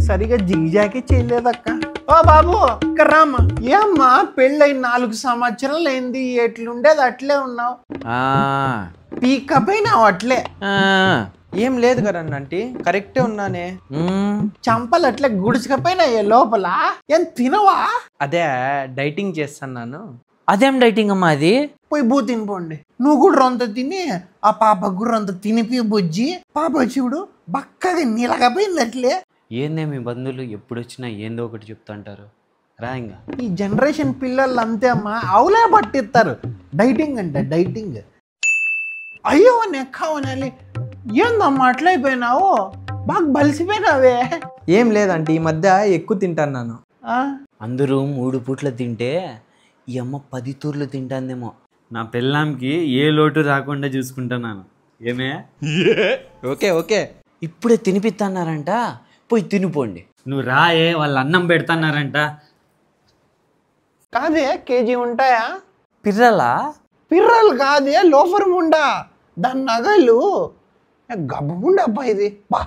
సరిగా జిగ్జాకే చేయలేదక్క. ఓ బాబు ఇక్కడ రామ్మా. ఏమ్మా పెళ్ళై 4 సంవత్సరాలు అయింది, ఎట్లుండేది అట్లే ఉన్నావు, పీకపోయినావు అట్లే. ఏం లేదు కదండి ఆంటీ, కరెక్టే ఉన్నానే. చంపలు అట్లే గుడిచకపోయినాయే లోపల, ఏం తినవా? అదే డైటింగ్ చేస్తున్నాను. అదేం డైటింగ్ అమ్మా అది? పోయి బూ తినిపోండి. నువ్వు కూడా రొంత తిని ఆ పాపకు కూడా రొంత తినిపి బుజ్జి. పాప చూడు బక్కగా నీలకపోయింది అట్లే. ఏందే మీ బంధువులు ఎప్పుడు వచ్చినా ఏందో ఒకటి చెప్తుంటారు రా. ఇంకా ఈ జనరేషన్ పిల్లలు అంతే అమ్మా, అవులే పట్టిస్తారు డైటింగ్ అంటే. డైటింగ్ అయ్యో నెక్కావనాలి. ఏందమ్మా అట్లయిపోయినావు, బాగా బలిసిపోయినావే. ఏం లేదంటే ఈ మధ్య ఎక్కువ తింటాను. అందరూ 3 పూట్ల తింటే ఈ అమ్మ 10 తూర్లు తింటాందేమో. నా పెళ్ళాంకి ఏ లోటు రాకుండా చూసుకుంటున్నాను. ఏమే? Okay okay. ఇప్పుడే తినిపిస్తున్నారంట, పోయి తినిపోండి. నువ్వు రాయే, వాళ్ళు అన్నం పెడతాన్నారంట. కాదే కేజీ ఉంటాయా? పిర్రలా? పిర్రలు కాదే, లోఫర్ ముండా. దాని నగలు గబ్బుండబ్బా ఇది. బా